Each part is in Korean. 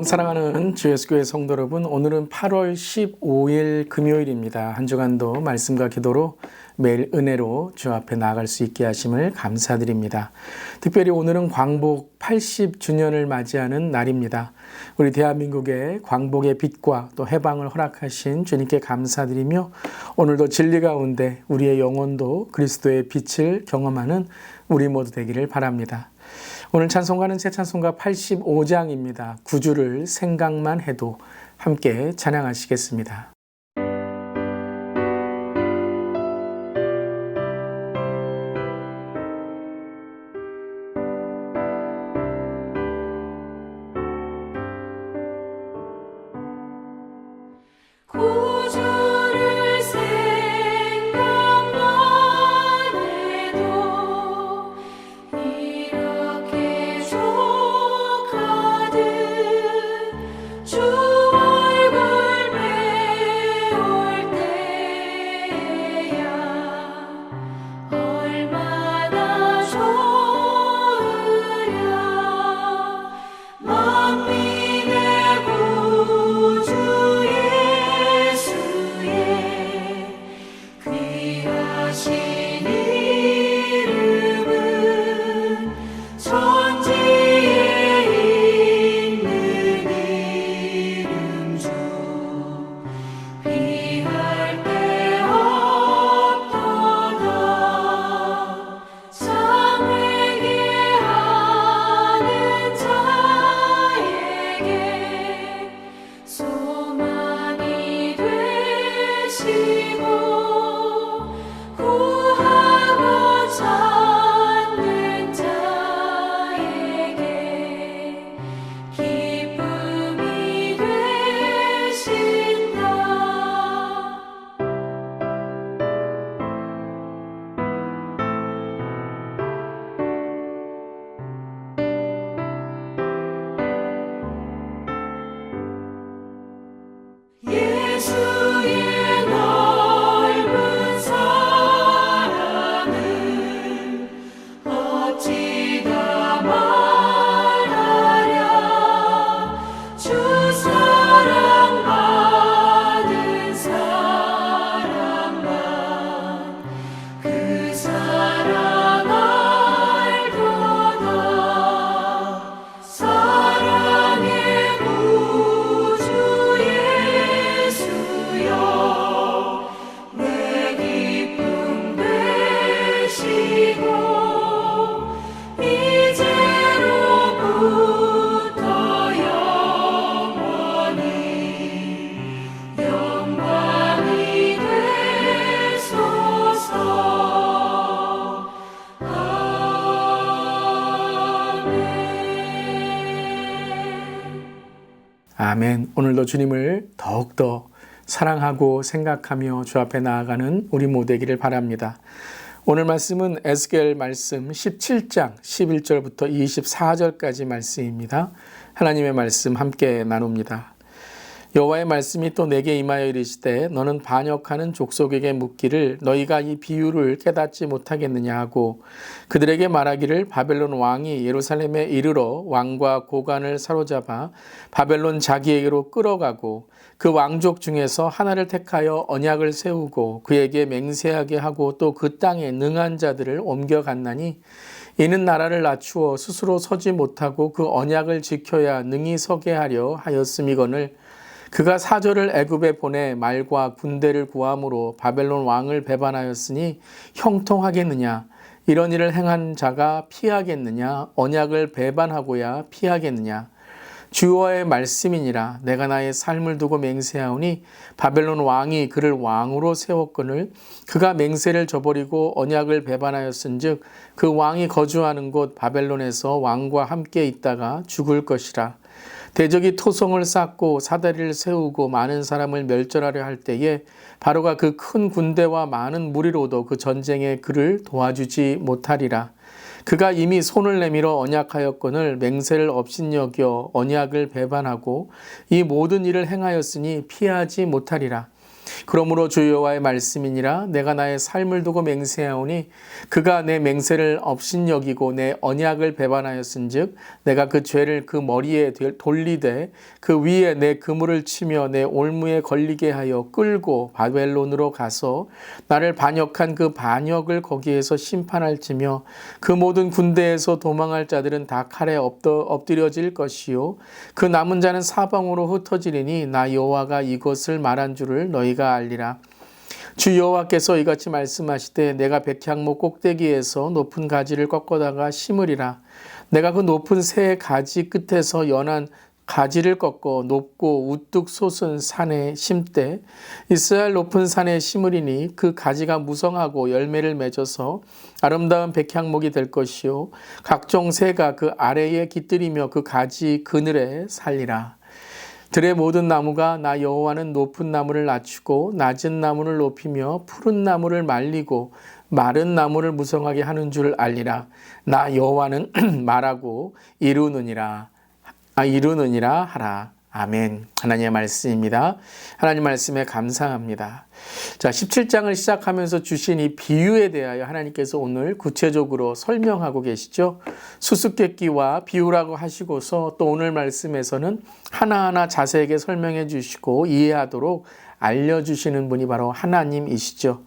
샬롬 사랑하는 주 예수교회 성도 여러분, 오늘은 8월 15일 금요일입니다. 한 주간도 말씀과 기도로 매일 은혜로 주 앞에 나아갈 수 있게 하심을 감사드립니다. 특별히 오늘은 광복 80주년을 맞이하는 날입니다. 우리 대한민국의 광복의 빛과 또 해방을 허락하신 주님께 감사드리며 오늘도 진리 가운데 우리의 영혼도 그리스도의 빛을 경험하는 우리 모두 되기를 바랍니다. 오늘 찬송가는 새 찬송가 85장입니다. 구주를 생각만 해도 함께 찬양하시겠습니다. 구주를 생각만 해도 이렇게 족하듯 주 얼굴 배울 때야 얼마나 좋으랴. 만민의 구주 귀하신 이름은 천지에 있는 이름 중 비할 데 없도다. 참 회개하는 자에게 소망이 되시고 구하고 찾는 자에게 기쁨이 되신다. 예수의 넓은 사랑을 어찌다 말하랴. 주 사랑받은 사람만 그 사랑 알도다. 사랑의 구주 예수여 내 기쁨 되시고 이제로부터 영원히 영광이 되소서. 아멘. 오늘도 주님을 더욱더 사랑하고 생각하며 주 앞에 나아가는 우리 모두 되기를 바랍니다. 오늘 말씀은 에스겔 말씀 17장 11절부터 24절까지 말씀입니다. 하나님의 말씀 함께 나눕니다. 여호와의 말씀이 또 내게 임하여 이르시되 너는 반역하는 족속에게 묻기를 너희가 이 비유를 깨닫지 못하겠느냐 하고 그들에게 말하기를 바벨론 왕이 예루살렘에 이르러 왕과 고관을 사로잡아 바벨론 자기에게로 끌어가고 그 왕족 중에서 하나를 택하여 언약을 세우고 그에게 맹세하게 하고 또 그 땅에 능한 자들을 옮겨갔나니 이는 나라를 낮추어 스스로 서지 못하고 그 언약을 지켜야 능히 서게 하려 하였음이거늘 그가 사절을 애굽에 보내 말과 군대를 구함으로 바벨론 왕을 배반하였으니 형통하겠느냐? 이런 일을 행한 자가 피하겠느냐? 언약을 배반하고야 피하겠느냐? 주와의 말씀이니라. 내가 나의 삶을 두고 맹세하오니 바벨론 왕이 그를 왕으로 세웠거늘 그가 맹세를 저버리고 언약을 배반하였은즉 그 왕이 거주하는 곳 바벨론에서 왕과 함께 있다가 죽을 것이라. 대적이 토성을 쌓고 사다리를 세우고 많은 사람을 멸절하려 할 때에 바로가 그 큰 군대와 많은 무리로도 그 전쟁에 그를 도와주지 못하리라. 그가 이미 손을 내밀어 언약하였거늘 맹세를 업신여겨 언약을 배반하고 이 모든 일을 행하였으니 피하지 못하리라. 그러므로 주 여호와의 말씀이니라. 내가 나의 삶을 두고 맹세하오니 그가 내 맹세를 업신여기고 내 언약을 배반하였은즉 내가 그 죄를 그 머리에 돌리되 그 위에 내 그물을 치며 내 올무에 걸리게 하여 끌고 바벨론으로 가서 나를 반역한 그 반역을 거기에서 심판할지며 그 모든 군대에서 도망할 자들은 다 칼에 엎드려질 것이요 그 남은 자는 사방으로 흩어지리니 나 여호와가 이것을 말한 줄을 너희가 알리라. 주 여호와께서 이같이 말씀하시되 내가 백향목 꼭대기에서 높은 가지를 꺾어다가 심으리라. 내가 그 높은 새 가지 끝에서 연한 가지를 꺾어 높고 우뚝 솟은 산에 심되 이스라엘 높은 산에 심으리니 그 가지가 무성하고 열매를 맺어서 아름다운 백향목이 될 것이요 각종 새가 그 아래에 깃들이며 그 가지 그늘에 살리라. 들의 모든 나무가 나 여호와는 높은 나무를 낮추고 낮은 나무를 높이며 푸른 나무를 말리고 마른 나무를 무성하게 하는 줄 알리라. 나 여호와는 말하고 이루느니라 하라. 아멘. 하나님의 말씀입니다. 하나님 말씀에 감사합니다. 자, 17장을 시작하면서 주신 이 비유에 대하여 하나님께서 오늘 구체적으로 설명하고 계시죠. 수수께끼와 비유라고 하시고서 또 오늘 말씀에서는 하나하나 자세하게 설명해 주시고 이해하도록 알려주시는 분이 바로 하나님이시죠.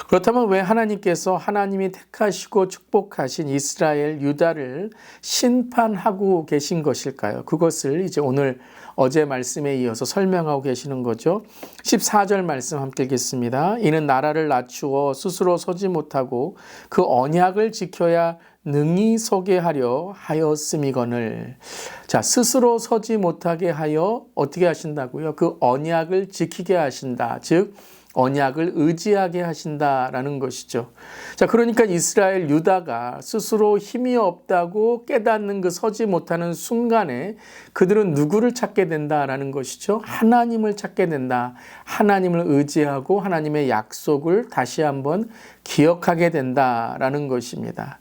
그렇다면 왜 하나님께서 하나님이 택하시고 축복하신 이스라엘 유다를 심판하고 계신 것일까요? 그것을 이제 오늘 어제 말씀에 이어서 설명하고 계시는 거죠. 14절 말씀 함께 읽겠습니다. 이는 나라를 낮추어 스스로 서지 못하고 그 언약을 지켜야 능히 서게 하려 하였음이거늘. 자, 스스로 서지 못하게 하여 어떻게 하신다고요? 그 언약을 지키게 하신다. 즉 언약을 의지하게 하신다라는 것이죠. 자, 그러니까 이스라엘 유다가 스스로 힘이 없다고 깨닫는 그 서지 못하는 순간에 그들은 누구를 찾게 된다라는 것이죠. 하나님을 찾게 된다. 하나님을 의지하고 하나님의 약속을 다시 한번 기억하게 된다라는 것입니다.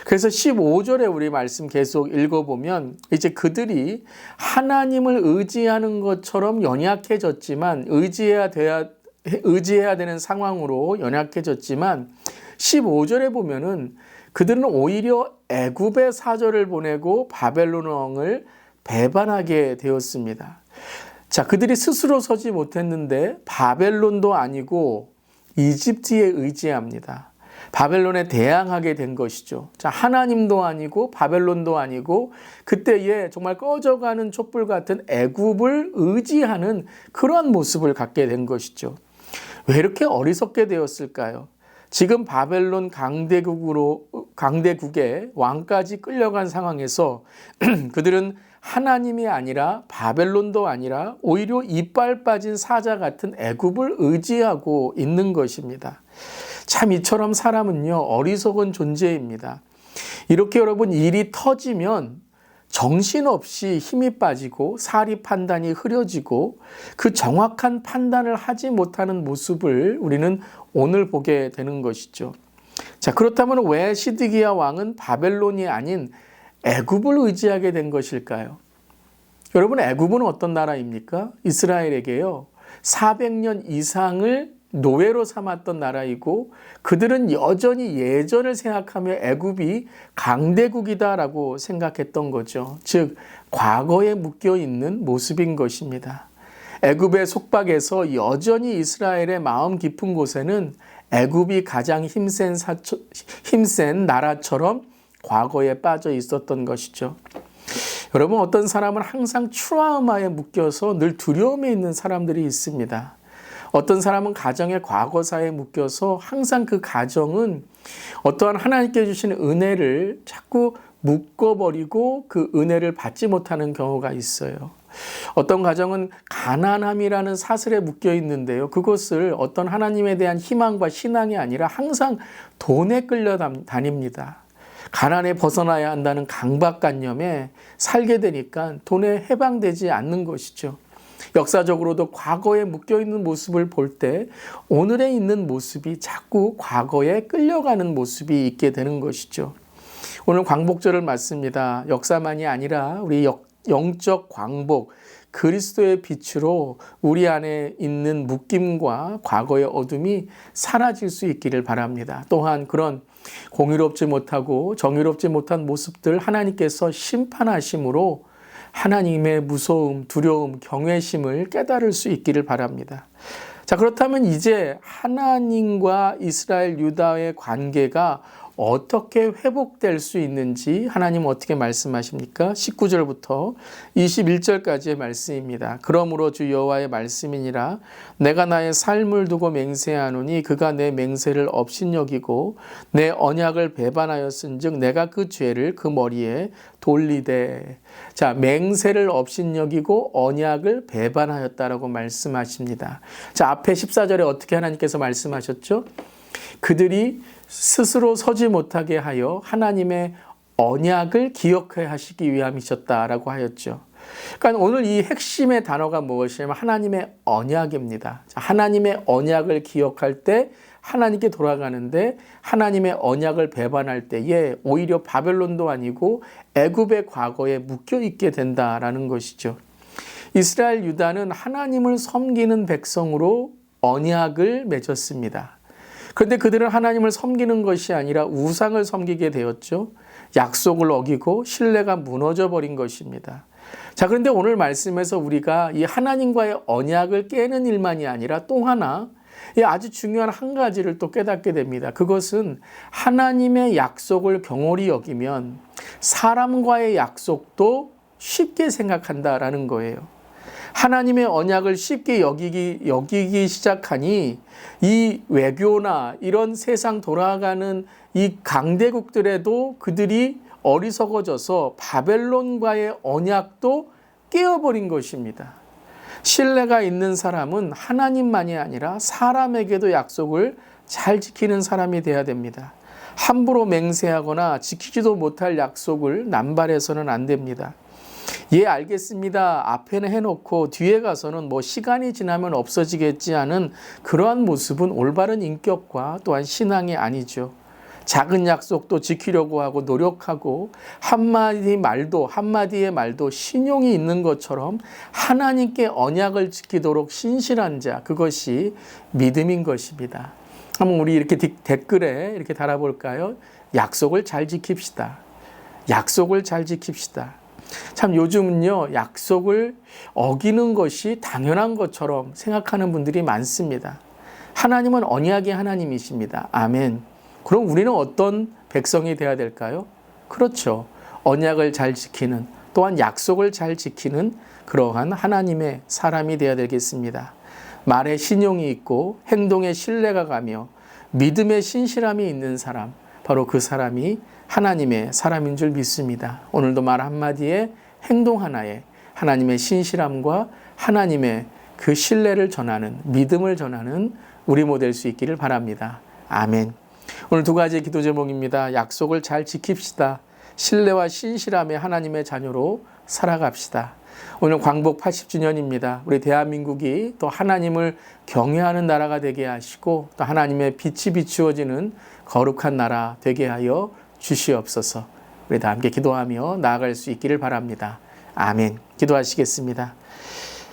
그래서 15절에 우리 말씀 계속 읽어보면 이제 그들이 하나님을 의지하는 것처럼 연약해졌지만 의지해야 되는 상황으로 연약해졌지만 15절에 보면은 그들은 오히려 애굽의 사절을 보내고 바벨론 왕을 배반하게 되었습니다. 자, 그들이 스스로 서지 못했는데 바벨론도 아니고 이집트에 의지합니다. 바벨론에 대항하게 된 것이죠. 자, 하나님도 아니고 바벨론도 아니고 그때에 정말 꺼져가는 촛불 같은 애굽을 의지하는 그러한 모습을 갖게 된 것이죠. 왜 이렇게 어리석게 되었을까요? 지금 바벨론 강대국의 왕까지 끌려간 상황에서 그들은 하나님이 아니라 바벨론도 아니라 오히려 이빨 빠진 사자 같은 애굽을 의지하고 있는 것입니다. 참 이처럼 사람은요 어리석은 존재입니다. 이렇게 여러분 일이 터지면 정신없이 힘이 빠지고 사리 판단이 흐려지고 그 정확한 판단을 하지 못하는 모습을 우리는 오늘 보게 되는 것이죠. 자, 그렇다면 왜 시드기야 왕은 바벨론이 아닌 애굽을 의지하게 된 것일까요? 여러분, 애굽은 어떤 나라입니까? 이스라엘에게요 400년 이상을 노예로 삼았던 나라이고 그들은 여전히 예전을 생각하며 애굽이 강대국이다라고 생각했던 거죠. 즉 과거에 묶여있는 모습인 것입니다. 애굽의 속박에서 여전히 이스라엘의 마음 깊은 곳에는 애굽이 가장 힘센 나라처럼 과거에 빠져 있었던 것이죠. 여러분, 어떤 사람은 항상 트라우마에 묶여서 늘 두려움에 있는 사람들이 있습니다. 어떤 사람은 가정의 과거사에 묶여서 항상 그 가정은 어떠한 하나님께 주신 은혜를 자꾸 묶어버리고 그 은혜를 받지 못하는 경우가 있어요. 어떤 가정은 가난함이라는 사슬에 묶여 있는데요. 그것을 어떤 하나님에 대한 희망과 신앙이 아니라 항상 돈에 끌려다닙니다. 가난에 벗어나야 한다는 강박관념에 살게 되니까 돈에 해방되지 않는 것이죠. 역사적으로도 과거에 묶여있는 모습을 볼 때 오늘에 있는 모습이 자꾸 과거에 끌려가는 모습이 있게 되는 것이죠. 오늘 광복절을 맞습니다. 역사만이 아니라 우리 영적 광복, 그리스도의 빛으로 우리 안에 있는 묶임과 과거의 어둠이 사라질 수 있기를 바랍니다. 또한 그런 공의롭지 못하고 정의롭지 못한 모습들 하나님께서 심판하심으로 하나님의 무서움, 두려움, 경외심을 깨달을 수 있기를 바랍니다. 자, 그렇다면 이제 하나님과 이스라엘 유다의 관계가 어떻게 회복될 수 있는지 하나님은 어떻게 말씀하십니까? 19절부터 21절까지의 말씀입니다. 그러므로 주 여호와의 말씀이니라 내가 나의 삶을 두고 맹세하노니 그가 내 맹세를 업신여기고 내 언약을 배반하였은즉 내가 그 죄를 그 머리에 돌리되. 자, 맹세를 업신여기고 언약을 배반하였다라고 말씀하십니다. 자, 앞에 14절에 어떻게 하나님께서 말씀하셨죠? 그들이 스스로 서지 못하게 하여 하나님의 언약을 기억해 하시기 위함이셨다라고 하였죠. 그러니까 오늘 이 핵심의 단어가 무엇이냐면 하나님의 언약입니다. 하나님의 언약을 기억할 때 하나님께 돌아가는데 하나님의 언약을 배반할 때에 오히려 바벨론도 아니고 애굽의 과거에 묶여 있게 된다라는 것이죠. 이스라엘 유다는 하나님을 섬기는 백성으로 언약을 맺었습니다. 그런데 그들은 하나님을 섬기는 것이 아니라 우상을 섬기게 되었죠. 약속을 어기고 신뢰가 무너져 버린 것입니다. 자, 그런데 오늘 말씀에서 우리가 이 하나님과의 언약을 깨는 일만이 아니라 또 하나 아주 중요한 한 가지를 또 깨닫게 됩니다. 그것은 하나님의 약속을 경홀히 여기면 사람과의 약속도 쉽게 생각한다라는 거예요. 하나님의 언약을 쉽게 여기기 시작하니 이 외교나 이런 세상 돌아가는 이 강대국들에도 그들이 어리석어져서 바벨론과의 언약도 깨어버린 것입니다. 신뢰가 있는 사람은 하나님만이 아니라 사람에게도 약속을 잘 지키는 사람이 되어야 됩니다. 함부로 맹세하거나 지키지도 못할 약속을 남발해서는 안 됩니다. 예, 알겠습니다. 앞에는 해놓고 뒤에 가서는 시간이 지나면 없어지겠지 하는 그러한 모습은 올바른 인격과 또한 신앙이 아니죠. 작은 약속도 지키려고 하고 노력하고 한마디의 말도 신용이 있는 것처럼 하나님께 언약을 지키도록 신실한 자, 그것이 믿음인 것입니다. 한번 우리 이렇게 댓글에 이렇게 달아볼까요? 약속을 잘 지킵시다. 약속을 잘 지킵시다. 참 요즘은요, 약속을 어기는 것이 당연한 것처럼 생각하는 분들이 많습니다. 하나님은 언약의 하나님이십니다. 아멘. 그럼 우리는 어떤 백성이 되어야 될까요? 그렇죠. 언약을 잘 지키는, 또한 약속을 잘 지키는 그러한 하나님의 사람이 되어야 되겠습니다. 말에 신용이 있고 행동에 신뢰가 가며 믿음에 신실함이 있는 사람, 바로 그 사람이 하나님의 사람인 줄 믿습니다. 오늘도 말 한마디에 행동 하나에 하나님의 신실함과 하나님의 그 신뢰를 전하는, 믿음을 전하는 우리 모델 수 있기를 바랍니다. 아멘. 오늘 두 가지 기도 제목입니다. 약속을 잘 지킵시다. 신뢰와 신실함의 하나님의 자녀로 살아갑시다. 오늘 광복 80주년입니다. 우리 대한민국이 또 하나님을 경외하는 나라가 되게 하시고 또 하나님의 빛이 비추어지는 거룩한 나라 되게 하여 주시옵소서. 우리 다 함께 기도하며 나아갈 수 있기를 바랍니다. 아멘. 기도하시겠습니다.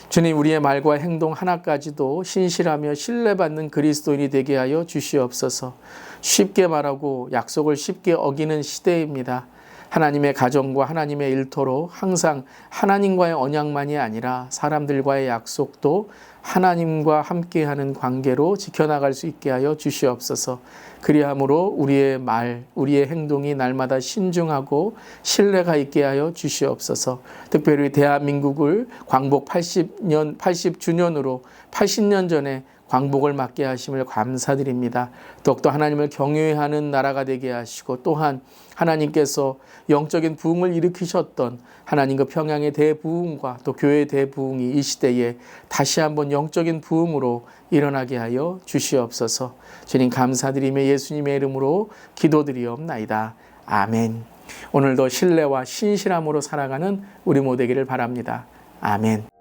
주님, 우리의 말과 행동 하나까지도 신실하며 신뢰받는 그리스도인이 되게 하여 주시옵소서. 쉽게 말하고 약속을 쉽게 어기는 시대입니다. 하나님의 가정과 하나님의 일터로 항상 하나님과의 언약만이 아니라 사람들과의 약속도 하나님과 함께하는 관계로 지켜나갈 수 있게 하여 주시옵소서. 그리함으로 우리의 말, 우리의 행동이 날마다 신중하고 신뢰가 있게 하여 주시옵소서. 특별히 대한민국을 광복 80주년으로 80년 전에 광복을 맞게 하심을 감사드립니다. 더욱더 하나님을 경외하는 나라가 되게 하시고 또한 하나님께서 영적인 부흥을 일으키셨던 하나님과 평양의 대부흥과 또 교회의 대부흥이 이 시대에 다시 한번 영적인 부흥으로 일어나게 하여 주시옵소서. 주님 감사드리며 예수님의 이름으로 기도드리옵나이다. 아멘. 오늘도 신뢰와 신실함으로 살아가는 우리 모두가 되기를 바랍니다. 아멘.